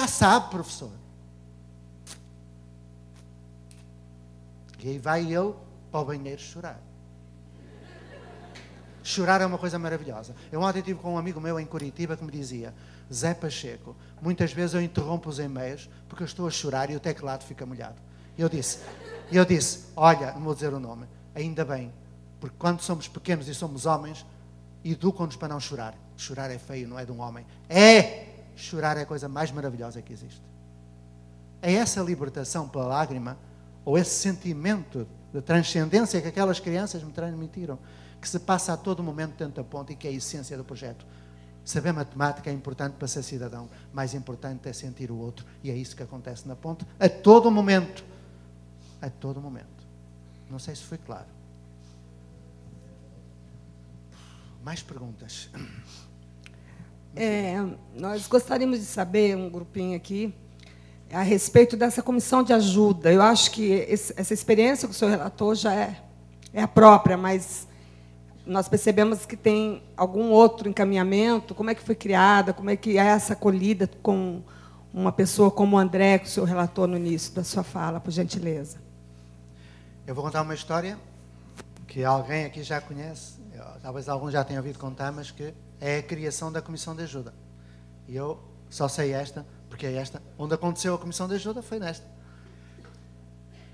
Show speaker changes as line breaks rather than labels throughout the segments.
Já sabe, professor. E aí vai ele para o banheiro chorar. Chorar é uma coisa maravilhosa. Eu ontem estive com um amigo meu em Curitiba que me dizia: Zé Pacheco, muitas vezes eu interrompo os e-mails porque eu estou a chorar e o teclado fica molhado. E eu disse, olha, não vou dizer o nome, ainda bem, porque quando somos pequenos e somos homens, educam-nos para não chorar. Chorar é feio, não é de um homem. Chorar é a coisa mais maravilhosa que existe. É essa libertação pela lágrima, ou esse sentimento de transcendência que aquelas crianças me transmitiram, que se passa a todo momento dentro da ponte e que é a essência do projeto. Saber matemática é importante para ser cidadão. Mais importante é sentir o outro. E é isso que acontece na ponte a todo momento. A todo momento. Não sei se foi claro. Mais perguntas?
Nós gostaríamos de saber, um grupinho aqui, a respeito dessa comissão de ajuda. Eu acho que essa experiência que o senhor relatou já é a própria, mas nós percebemos que tem algum outro encaminhamento. Como é que foi criada? Como é que é essa acolhida com uma pessoa como o André, que o senhor relatou no início da sua fala, por gentileza?
Eu vou contar uma história que alguém aqui já conhece, talvez alguns já tenham ouvido contar, mas que é a criação da Comissão de Ajuda. E eu só sei esta, porque é esta. Onde aconteceu a Comissão de Ajuda foi nesta.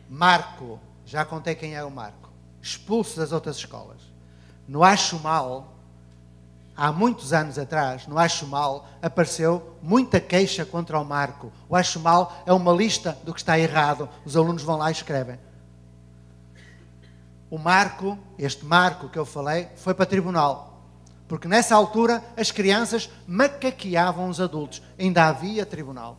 Marco, já contei quem é o Marco, expulso das outras escolas. No Acho Mal, há muitos anos atrás, no Acho Mal, apareceu muita queixa contra o Marco. O Acho Mal é uma lista do que está errado. Os alunos vão lá e escrevem. O Marco, este Marco que eu falei, foi para tribunal. Porque nessa altura as crianças macaqueavam os adultos. Ainda havia tribunal.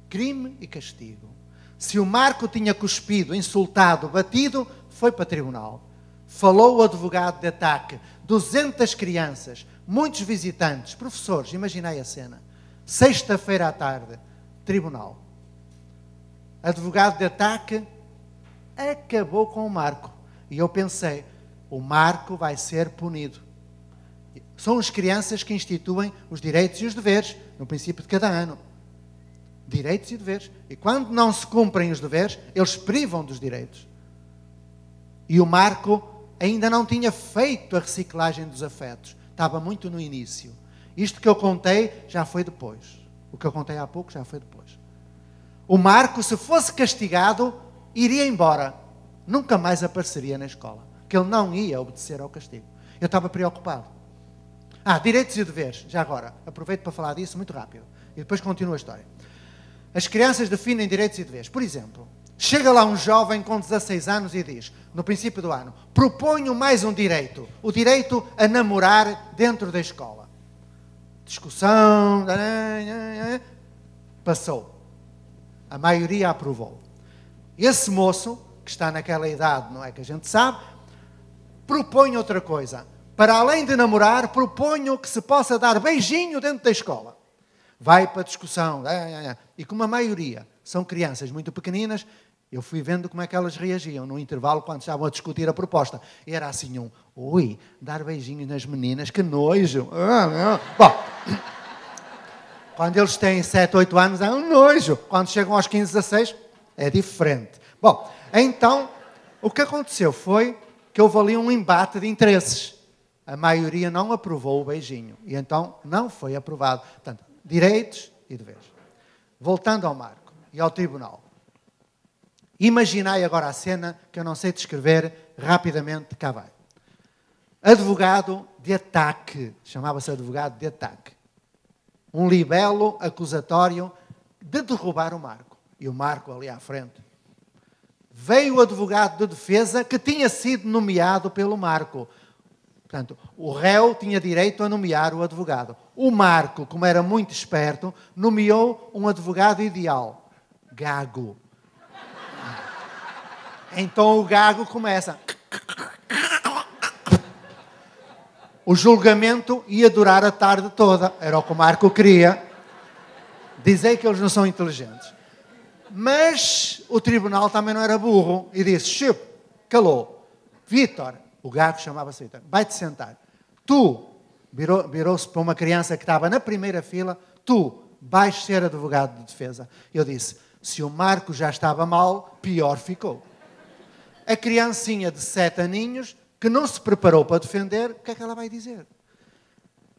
Crime e castigo. Se o Marco tinha cuspido, insultado, batido, foi para tribunal. Falou o advogado de ataque. 200 crianças, muitos visitantes, professores, imaginei a cena. Sexta-feira à tarde, tribunal. Advogado de ataque acabou com o Marco. E eu pensei, o Marco vai ser punido. São as crianças que instituem os direitos e os deveres, no princípio de cada ano. Direitos e deveres. E quando não se cumprem os deveres, eles privam dos direitos. E o Marco ainda não tinha feito a reciclagem dos afetos. Estava muito no início. Isto que eu contei já foi depois. O que eu contei há pouco já foi depois. O Marco, se fosse castigado, iria embora. Nunca mais apareceria na escola. Que ele não ia obedecer ao castigo. Eu estava preocupado. Direitos e deveres. Já agora, aproveito para falar disso muito rápido. E depois continuo a história. As crianças definem direitos e deveres. Por exemplo, chega lá um jovem com 16 anos e diz, no princípio do ano, proponho mais um direito. O direito a namorar dentro da escola. Discussão. Passou. A maioria aprovou. Esse moço, que está naquela idade, não é que a gente sabe, propõe outra coisa. Para além de namorar, proponho que se possa dar beijinho dentro da escola. Vai para a discussão. E como a maioria são crianças muito pequeninas, eu fui vendo como é que elas reagiam no intervalo quando estavam a discutir a proposta. E era assim dar beijinho nas meninas, que nojo. Bom, quando eles têm 7, 8 anos é um nojo. Quando chegam aos 15, 16, é diferente. Bom, então, o que aconteceu foi que houve ali um embate de interesses. A maioria não aprovou o beijinho. E então não foi aprovado. Portanto, direitos e deveres. Voltando ao Marco e ao tribunal. Imaginai agora a cena que eu não sei descrever rapidamente, cá vai. Advogado de ataque. Chamava-se advogado de ataque. Um libelo acusatório de derrubar o Marco. E o Marco ali à frente. Veio o advogado de defesa que tinha sido nomeado pelo Marco. Portanto, o réu tinha direito a nomear o advogado. O Marco, como era muito esperto, nomeou um advogado ideal. Gago. Então o Gago começa. O julgamento ia durar a tarde toda. Era o que o Marco queria. Dizei que eles não são inteligentes. Mas o tribunal também não era burro. E disse, Chico, calou. Vítor, o Gago chamava-se Vítor, vai-te sentar. Tu, virou-se para uma criança que estava na primeira fila, tu vais ser advogado de defesa. Eu disse, se o Marco já estava mal, pior ficou. A criancinha de 7 aninhos, que não se preparou para defender, o que é que ela vai dizer?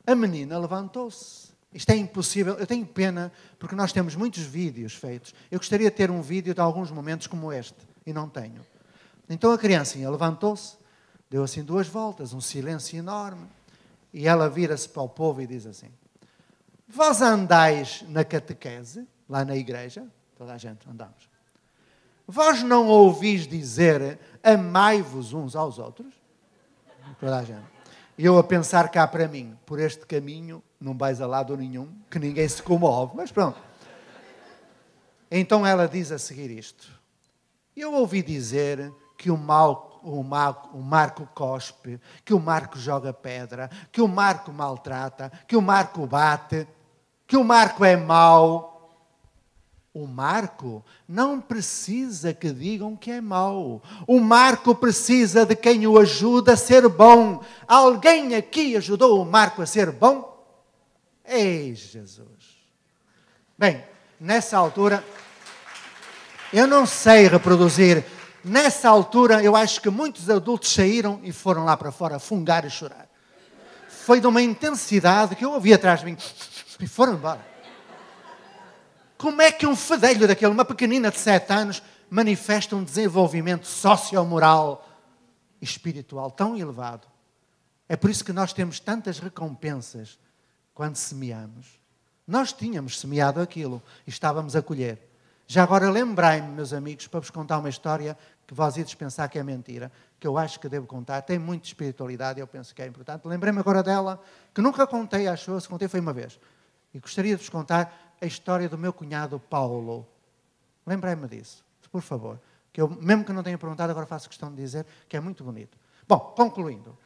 A menina levantou-se. Isto é impossível. Eu tenho pena, porque nós temos muitos vídeos feitos. Eu gostaria de ter um vídeo de alguns momentos como este, e não tenho. Então a criancinha levantou-se, deu assim 2 voltas, um silêncio enorme, e ela vira-se para o povo e diz assim, vós andais na catequese, lá na igreja, toda a gente andamos, vós não ouvis dizer amai-vos uns aos outros? Toda a gente. E eu a pensar cá para mim, por este caminho não vais a lado nenhum, que ninguém se comove, mas pronto. Então ela diz a seguir isto. Eu ouvi dizer que o Marco cospe, que o Marco joga pedra, que o Marco maltrata, que o Marco bate, que o Marco é mau. O Marco não precisa que digam que é mau. O Marco precisa de quem o ajuda a ser bom. Alguém aqui ajudou o Marco a ser bom? Ei, Jesus! Bem, nessa altura, eu não sei reproduzir. Nessa altura, eu acho que muitos adultos saíram e foram lá para fora fungar e chorar. Foi de uma intensidade que eu ouvi atrás de mim e foram embora. Como é que um fedelho daquele, uma pequenina de 7 anos, manifesta um desenvolvimento sociomoral e espiritual tão elevado? É por isso que nós temos tantas recompensas quando semeamos. Nós tínhamos semeado aquilo e estávamos a colher. Já agora lembrai-me, meus amigos, para vos contar uma história que vós ides pensar que é mentira, que eu acho que devo contar. Tem muita espiritualidade e eu penso que é importante. Lembrei-me agora dela, que nunca contei, acho eu, se contei foi uma vez. E gostaria de vos contar a história do meu cunhado Paulo. Lembrei-me disso, por favor. Que eu, mesmo que não tenha perguntado, agora faço questão de dizer que é muito bonito. Bom, concluindo.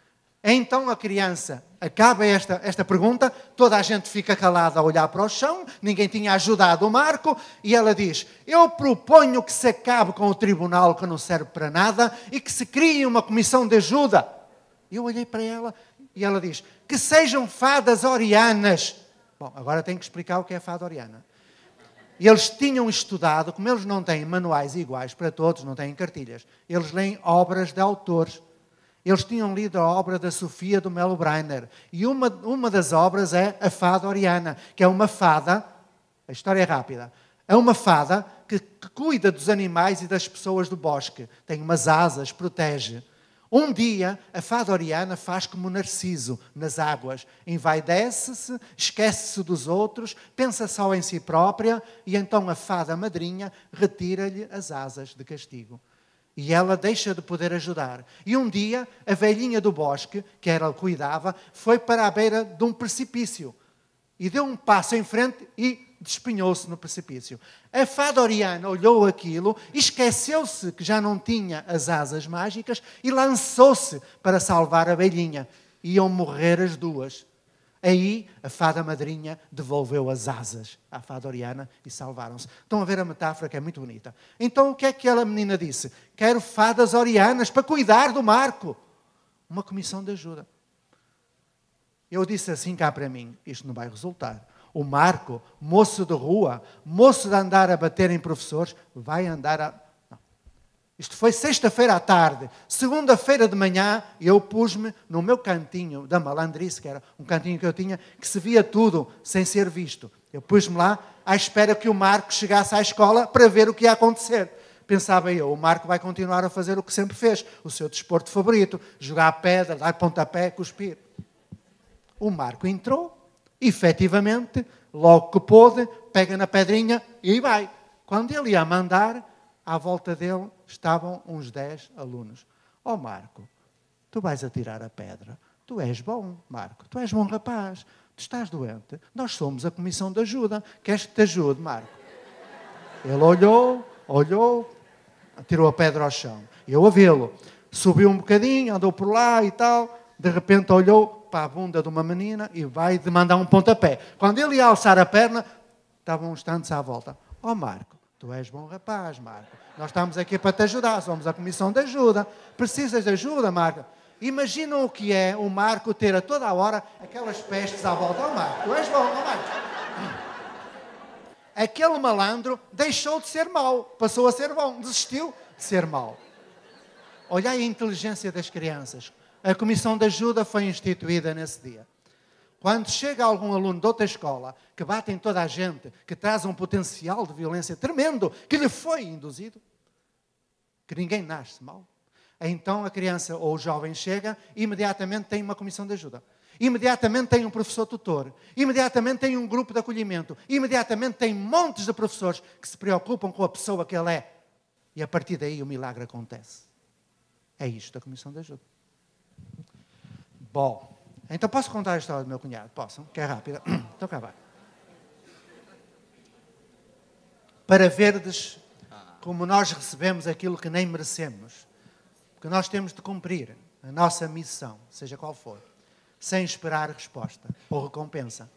Então a criança acaba esta pergunta, toda a gente fica calada a olhar para o chão, ninguém tinha ajudado o Marco, e ela diz, eu proponho que se acabe com o tribunal que não serve para nada e que se crie uma comissão de ajuda. Eu olhei para ela e ela diz, que sejam fadas orianas. Bom, agora tenho que explicar o que é fada oriana. E eles tinham estudado, como eles não têm manuais iguais para todos, não têm cartilhas, eles leem obras de autores. Eles tinham lido a obra da Sofia do Melo Brainer. E uma das obras é a fada oriana, que é uma fada, a história é rápida, é uma fada que cuida dos animais e das pessoas do bosque. Tem umas asas, protege. Um dia, a fada oriana faz como Narciso, nas águas. Envaidece-se, esquece-se dos outros, pensa só em si própria e então a fada madrinha retira-lhe as asas de castigo. E ela deixa de poder ajudar. E um dia, a velhinha do bosque, que ela cuidava, foi para a beira de um precipício. E deu um passo em frente e despenhou-se no precipício. A fada oriana olhou aquilo, esqueceu-se que já não tinha as asas mágicas e lançou-se para salvar a velhinha. Iam morrer as duas. Aí a fada madrinha devolveu as asas à fada oriana e salvaram-se. Estão a ver a metáfora que é muito bonita. Então o que é que aquela menina disse? Quero fadas orianas para cuidar do Marco. Uma comissão de ajuda. Eu disse assim cá para mim, isto não vai resultar. O Marco, moço de rua, moço de andar a bater em professores, vai andar a... Não. Isto foi sexta-feira à tarde. Segunda-feira de manhã, eu pus-me no meu cantinho da malandrice, que era um cantinho que eu tinha, que se via tudo sem ser visto. Eu pus-me lá à espera que o Marco chegasse à escola para ver o que ia acontecer. Pensava eu, o Marco vai continuar a fazer o que sempre fez, o seu desporto favorito, jogar pedra, dar pontapé, cuspir. O Marco entrou, efetivamente, logo que pôde, pega na pedrinha e vai. Quando ele ia mandar, à volta dele estavam uns 10 alunos. Ó Marco, tu vais atirar a pedra. Tu és bom, Marco. Tu és bom rapaz. Tu estás doente. Nós somos a comissão de ajuda. Queres que te ajude, Marco? Ele olhou, atirou a pedra ao chão. Eu a vê-lo. Subiu um bocadinho, andou por lá e tal. De repente olhou para a bunda de uma menina e vai de mandar um pontapé. Quando ele ia alçar a perna, estavam uns tantos à volta. Ó Marco, tu és bom rapaz, Marco. Nós estamos aqui para te ajudar, somos a comissão de ajuda. Precisas de ajuda, Marco? Imaginam o que é o Marco ter a toda a hora aquelas pestes à volta. Ó Marco, tu és bom, ó Marco. aquele malandro deixou de ser mau, passou a ser bom, desistiu de ser mau. Olhai a inteligência das crianças. A comissão de ajuda foi instituída nesse dia. Quando chega algum aluno de outra escola que bate em toda a gente, que traz um potencial de violência tremendo, que lhe foi induzido, que ninguém nasce mau, então a criança ou o jovem chega e imediatamente tem uma comissão de ajuda. Imediatamente tem um professor tutor. Imediatamente tem um grupo de acolhimento. Imediatamente tem montes de professores que se preocupam com a pessoa que ele é. E a partir daí o milagre acontece. É isto a comissão de ajuda. Bom, então posso contar a história do meu cunhado? Posso? Que é rápida. Então cá vai. Para verdes como nós recebemos aquilo que nem merecemos. Porque nós temos de cumprir a nossa missão, seja qual for, sem esperar resposta ou recompensa.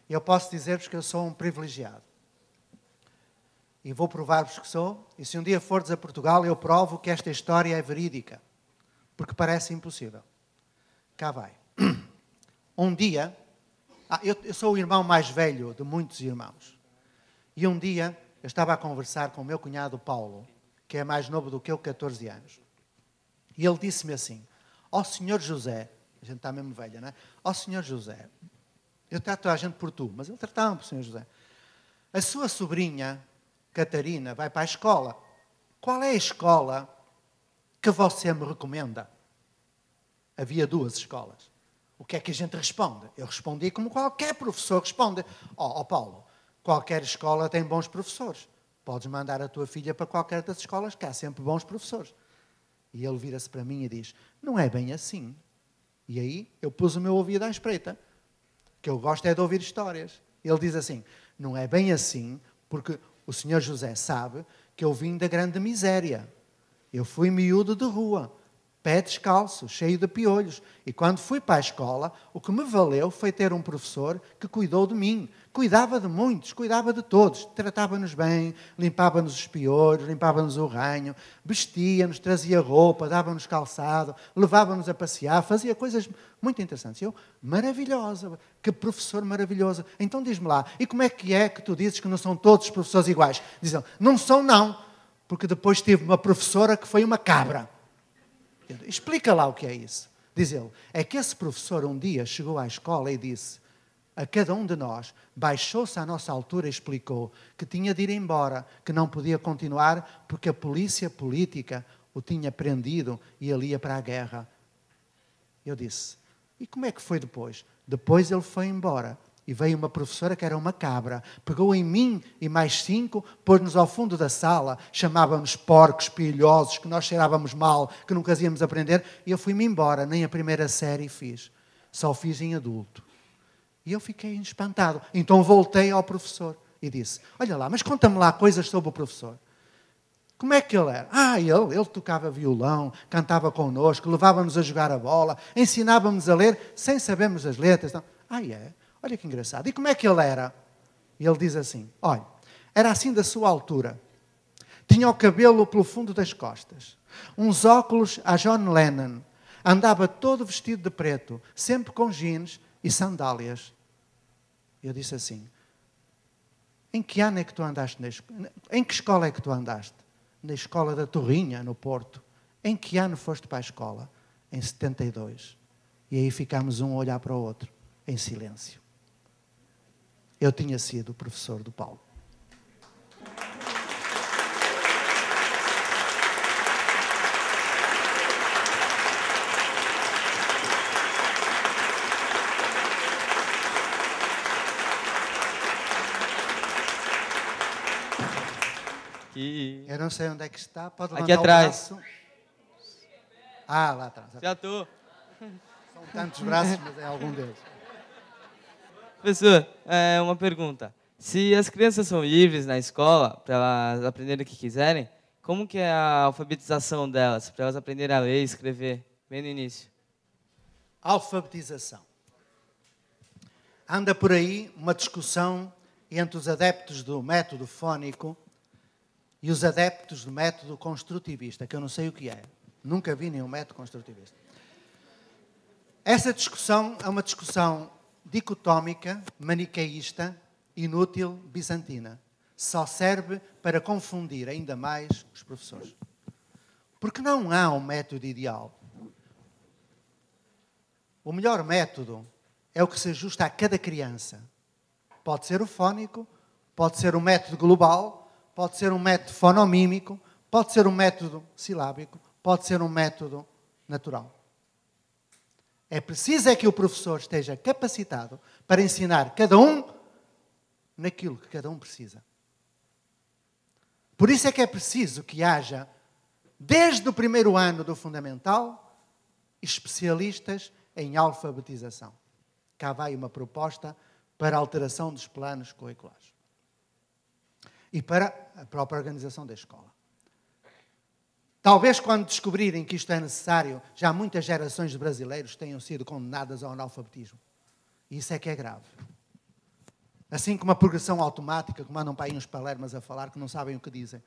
Eu posso dizer-vos que eu sou um privilegiado. E vou provar-vos que sou. E se um dia fordes a Portugal, eu provo que esta história é verídica. Porque parece impossível. Cá vai. Um dia, eu sou o irmão mais velho de muitos irmãos. E um dia, eu estava a conversar com o meu cunhado Paulo, que é mais novo do que eu, 14 anos. E ele disse-me assim, ó Senhor José, a gente está mesmo velha, não é? Ó Senhor José, eu trato a gente por tu, mas ele tratava-me por Senhor José. A sua sobrinha, Catarina, vai para a escola. Qual é a escola que você me recomenda? Havia 2 escolas. O que é que a gente responde? Eu respondi como qualquer professor responde. Ó Paulo, qualquer escola tem bons professores. Podes mandar a tua filha para qualquer das escolas, que há sempre bons professores. E ele vira-se para mim e diz, não é bem assim. E aí eu pus o meu ouvido à espreita, que eu gosto é de ouvir histórias. Ele diz assim, não é bem assim, porque o senhor José sabe que eu vim da grande miséria. Eu fui miúdo de rua, pé descalço, cheio de piolhos. E quando fui para a escola, o que me valeu foi ter um professor que cuidou de mim. Cuidava de muitos, cuidava de todos. Tratava-nos bem, limpava-nos os piolhos, limpava-nos o ranho, vestia-nos, trazia roupa, dava-nos calçado, levava-nos a passear, fazia coisas muito interessantes. Eu, maravilhosa, que professor maravilhoso. Então diz-me lá, e como é que tu dizes que não são todos os professores iguais? Dizem, não são não, porque depois tive uma professora que foi uma cabra. Explica lá o que é isso. Diz ele, é que esse professor um dia chegou à escola e disse a cada um de nós, baixou-se à nossa altura e explicou que tinha de ir embora, que não podia continuar porque a polícia política o tinha prendido e ele ia para a guerra. Eu disse, e como é que foi depois? Depois ele foi embora. E veio uma professora que era uma cabra, pegou em mim e mais 5, pôs-nos ao fundo da sala, chamava-nos porcos, pilhosos, que nós cheirávamos mal, que nunca íamos aprender, e eu fui-me embora, nem a primeira série fiz, só fiz em adulto. E eu fiquei espantado. Então voltei ao professor e disse, olha lá, mas conta-me lá coisas sobre o professor. Como é que ele era? Ele tocava violão, cantava connosco, levava-nos a jogar a bola, ensinava-nos a ler sem sabermos as letras. É? Olha que engraçado. E como é que ele era? E ele diz assim, olha, era assim da sua altura. Tinha o cabelo pelo fundo das costas, uns óculos a John Lennon, andava todo vestido de preto, sempre com jeans e sandálias. Eu disse assim, em que ano é que tu andaste na escola? Em que escola é que tu andaste? Na escola da Torrinha, no Porto. Em que ano foste para a escola? Em 72. E aí ficámos um a olhar para o outro, em silêncio. Eu tinha sido o professor do Paulo. Eu não sei onde é que está. Pode levantar
aqui atrás.
O braço. Lá atrás.
Já estou.
São tantos braços, mas é algum deles.
Professor, uma pergunta. Se as crianças são livres na escola, para elas aprenderem o que quiserem, como que é a alfabetização delas, para elas aprenderem a ler e escrever, bem no início?
Alfabetização. Anda por aí uma discussão entre os adeptos do método fónico e os adeptos do método construtivista, que eu não sei o que é. Nunca vi nenhum método construtivista. Essa discussão é uma discussão dicotómica, maniqueísta, inútil, bizantina. só serve para confundir ainda mais os professores. Porque não há um método ideal. O melhor método é o que se ajusta a cada criança. Pode ser o fónico, pode ser um método global, pode ser um método fonomímico, pode ser um método silábico, pode ser um método natural. É preciso que o professor esteja capacitado para ensinar cada um naquilo que cada um precisa. Por isso é que é preciso que haja, desde o primeiro ano do fundamental, especialistas em alfabetização. Cá vai uma proposta para a alteração dos planos curriculares. E para a própria organização da escola. Talvez quando descobrirem que isto é necessário, já muitas gerações de brasileiros tenham sido condenadas ao analfabetismo. E isso é que é grave. Assim como a progressão automática, que mandam para aí uns palermas a falar que não sabem o que dizem.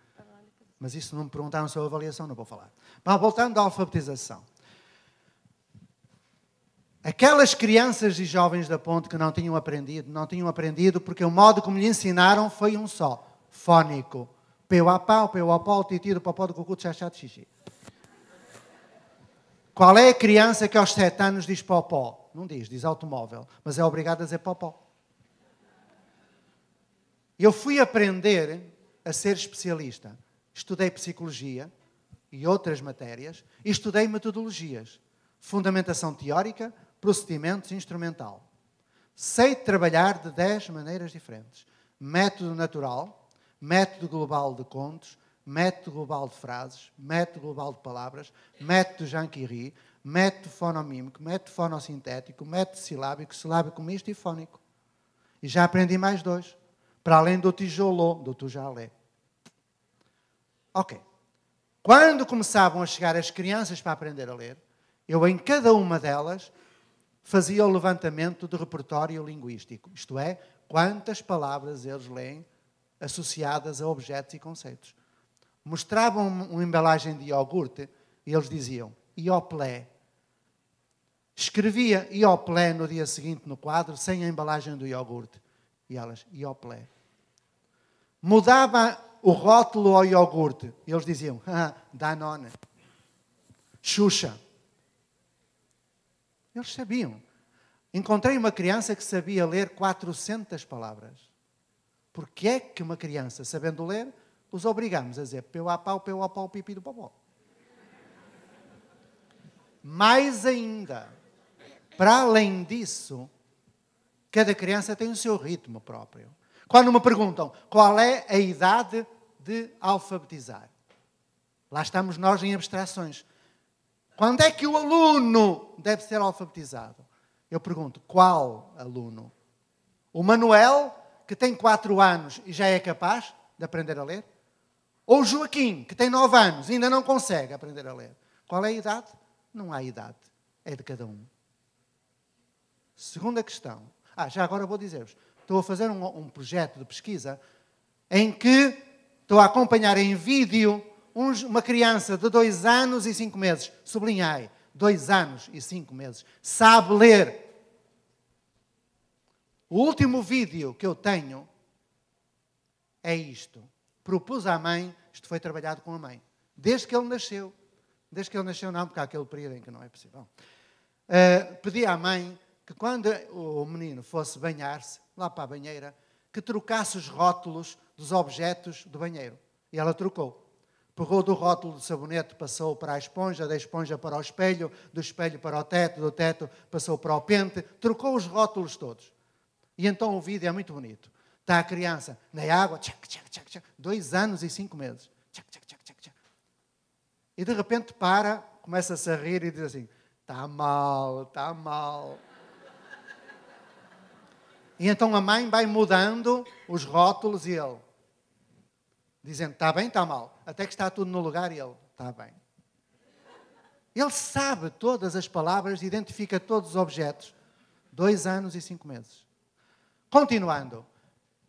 Mas isso não me perguntaram sobre a avaliação, não vou falar. Mas voltando à alfabetização. Aquelas crianças e jovens da Ponte que não tinham aprendido porque o modo como lhe ensinaram foi um só. Fónico. Peu a pau, titido, popó do cucu, chachá, xixi. Qual é a criança que aos 7 anos diz popó? Não diz automóvel, mas é obrigado a dizer popó. Eu fui aprender a ser especialista. Estudei psicologia e outras matérias e estudei metodologias. Fundamentação teórica, procedimentos, instrumental. Sei trabalhar de 10 maneiras diferentes. Método natural, método global de contos, método global de frases, método global de palavras, método Jean-Curie, método fonomímico, método fonossintético, método silábico, silábico misto e fónico. E já aprendi mais 2, para além do tijolô, do tujalé. Ok. Quando começavam a chegar as crianças para aprender a ler, eu em cada uma delas fazia o levantamento de repertório linguístico. Isto é, quantas palavras eles leem associadas a objetos e conceitos. Mostravam uma embalagem de iogurte e eles diziam ioplé. Escrevia ioplé no dia seguinte no quadro sem a embalagem do iogurte. E elas, ioplé. Mudava o rótulo ao iogurte e eles diziam Danone. Xuxa. Eles sabiam. Encontrei uma criança que sabia ler 400 palavras. Porque é que uma criança, sabendo ler, os obrigamos a dizer peu a pau, pipi do popó. Mais ainda, para além disso, cada criança tem o seu ritmo próprio. Quando me perguntam qual é a idade de alfabetizar, lá estamos nós em abstrações. Quando é que o aluno deve ser alfabetizado? Eu pergunto, qual aluno? O Manuel, que tem 4 anos e já é capaz de aprender a ler? Ou o Joaquim, que tem 9 anos e ainda não consegue aprender a ler? Qual é a idade? Não há idade. É de cada um. Segunda questão. Já agora vou dizer-vos. Estou a fazer um projeto de pesquisa em que estou a acompanhar em vídeo uma criança de 2 anos e 5 meses. Sublinhai. 2 anos e 5 meses. Sabe ler. O último vídeo que eu tenho é isto. Propus à mãe, isto foi trabalhado com a mãe, desde que ele nasceu. Desde que ele nasceu não, porque há aquele período em que não é possível. Pedi à mãe que quando o menino fosse banhar-se, lá para a banheira, que trocasse os rótulos dos objetos do banheiro. E ela trocou. Pegou do rótulo do sabonete, passou para a esponja, da esponja para o espelho, do espelho para o teto, do teto passou para o pente, trocou os rótulos todos. E então o vídeo é muito bonito. Está a criança na água, 2 anos e 5 meses. E de repente para, começa-se a rir e diz assim, está mal, está mal. E então a mãe vai mudando os rótulos e ele, dizendo, está bem, está mal. Até que está tudo no lugar e ele, está bem. Ele sabe todas as palavras, identifica todos os objetos. 2 anos e 5 meses. Continuando,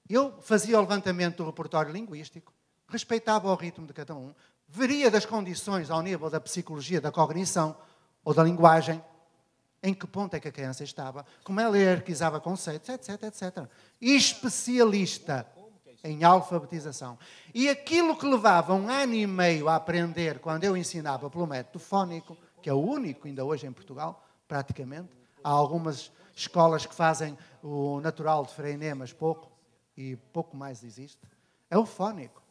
eu fazia o levantamento do repertório linguístico, respeitava o ritmo de cada um, veria das condições ao nível da psicologia, da cognição ou da linguagem, em que ponto é que a criança estava, como ela hierarquizava conceitos, etc, etc. Especialista. em alfabetização. E aquilo que levava 1 ano e meio a aprender quando eu ensinava pelo método fónico, que é o único ainda hoje em Portugal, praticamente. Há algumas escolas que fazem o natural de Freiné, mas pouco, e pouco mais existe. É o fónico.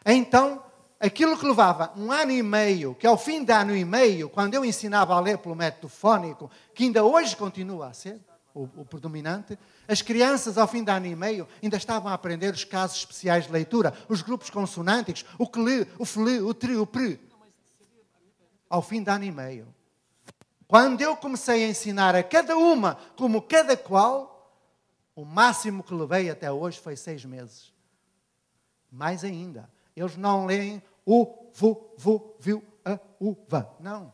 Então, aquilo que levava 1 ano e meio, que ao fim de ano e meio, quando eu ensinava a ler pelo método fónico, que ainda hoje continua a ser o predominante, as crianças ao fim de ano e meio ainda estavam a aprender os casos especiais de leitura, os grupos consonânticos, o que lê, o fle, o tri, o pre. Ao fim de ano e meio. Quando eu comecei a ensinar a cada uma, como cada qual, o máximo que levei até hoje foi 6 meses. Mais ainda, eles não leem o vu, viu, a uva. Não.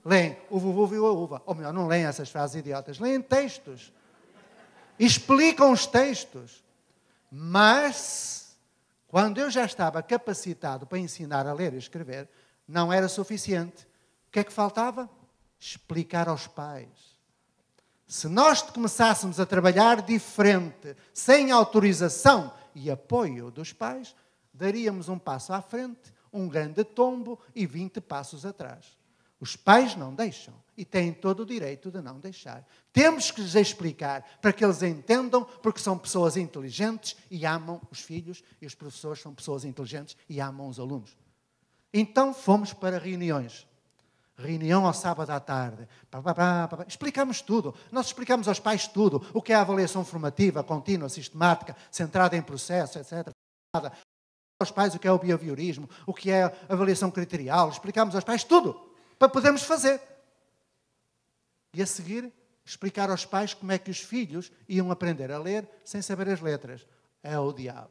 Leem o vu, viu, a uva. Ou melhor, não leem essas frases idiotas. Leem textos. Explicam os textos. Mas, quando eu já estava capacitado para ensinar a ler e escrever, não era suficiente. O que é que faltava? Explicar aos pais. Se nós começássemos a trabalhar diferente, sem autorização e apoio dos pais, daríamos um passo à frente, um grande tombo e 20 passos atrás. Os pais não deixam e têm todo o direito de não deixar. Temos que lhes explicar para que eles entendam, porque são pessoas inteligentes e amam os filhos, e os professores são pessoas inteligentes e amam os alunos. Então fomos para reuniões. Reunião ao sábado à tarde. Explicamos tudo. Nós explicamos aos pais tudo. O que é a avaliação formativa, contínua, sistemática, centrada em processo, etc. Aos pais o que é o behaviorismo, o que é a avaliação criterial. Explicamos aos pais tudo para podermos fazer. E a seguir, explicar aos pais como é que os filhos iam aprender a ler sem saber as letras. É o diabo.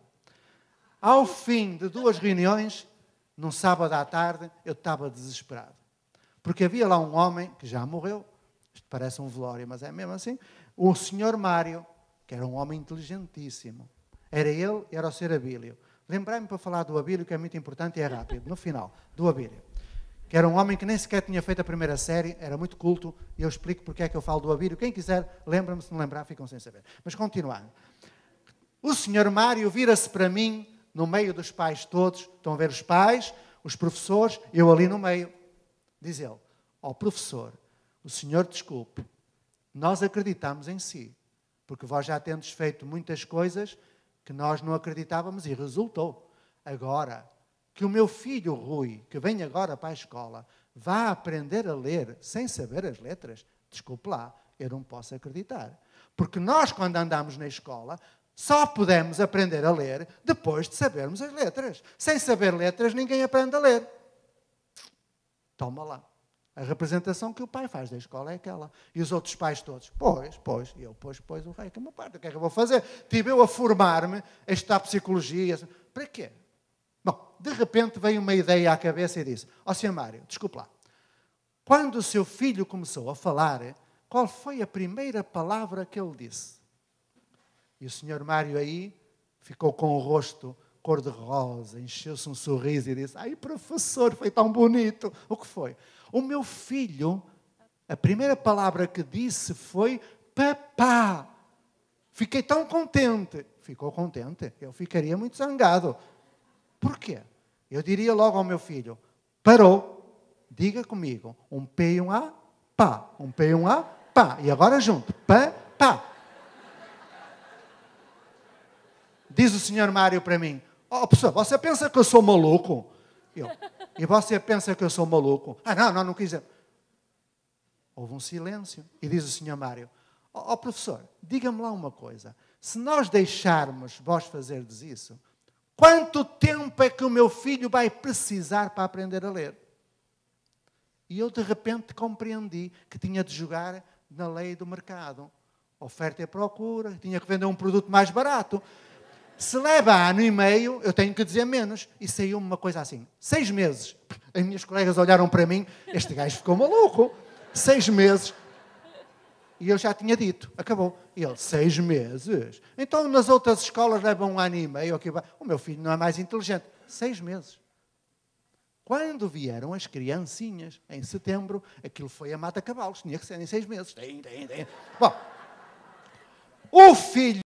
Ao fim de 2 reuniões, num sábado à tarde, eu estava desesperado. Porque havia lá um homem, que já morreu, isto parece um velório, mas é mesmo assim, o senhor Mário, que era um homem inteligentíssimo. Era ele e era o Sr. Abílio. Lembrei-me para falar do Abílio, que é muito importante e é rápido, no final, do Abílio. Que era um homem que nem sequer tinha feito a primeira série, era muito culto, e eu explico porque é que eu falo do Abílio. Quem quiser, lembra-me, se não lembrar, ficam sem saber. Mas continuando. O senhor Mário vira-se para mim, no meio dos pais todos, estão a ver os pais, os professores, eu ali no meio. Diz ele, ó professor, o senhor desculpe, nós acreditamos em si, porque vós já tendes feito muitas coisas que nós não acreditávamos e resultou. Agora, que o meu filho Rui, que vem agora para a escola, vá aprender a ler sem saber as letras, desculpe lá, eu não posso acreditar. Porque nós, quando andamos na escola, só podemos aprender a ler depois de sabermos as letras. Sem saber letras, ninguém aprende a ler. Toma lá. A representação que o pai faz da escola é aquela. E os outros pais todos, pois. E eu, pois, o rei que é uma parte. O que é que eu vou fazer? Tive eu a formar-me, a estudar psicologia. Para quê? Bom, de repente veio uma ideia à cabeça e disse, ó Sr. Mário, desculpe lá. Quando o seu filho começou a falar, qual foi a primeira palavra que ele disse? E o Sr. Mário aí ficou com o rosto cor-de-rosa, encheu-se um sorriso e disse, ai professor, foi tão bonito. O que foi? O meu filho, a primeira palavra que disse foi papá. Fiquei tão contente. Ficou contente? Eu ficaria muito zangado. Porquê? Eu diria logo ao meu filho, parou, diga comigo, um P e um A, pá. Um P e um A, pá. E agora junto, pá, pá. Diz o senhor Mário para mim, ó professor, você pensa que eu sou maluco? E você pensa que eu sou maluco? Ah, não quis dizer. Houve um silêncio. E diz o senhor Mário, ó professor, diga-me lá uma coisa. Se nós deixarmos vós fazerdes isso, quanto tempo é que o meu filho vai precisar para aprender a ler? E eu de repente compreendi que tinha de jogar na lei do mercado. Oferta e procura, tinha que vender um produto mais barato. Se leva ano e meio, eu tenho que dizer menos. E saiu-me uma coisa assim. 6 meses. As minhas colegas olharam para mim. Este gajo ficou maluco. 6 meses. E eu já tinha dito. Acabou. E ele, 6 meses? Então nas outras escolas levam 1 ano e meio. Aqui vai. O meu filho não é mais inteligente. 6 meses. Quando vieram as criancinhas, em setembro, aquilo foi a mata-cavalos. Tinha que ser em 6 meses. Bom, o filho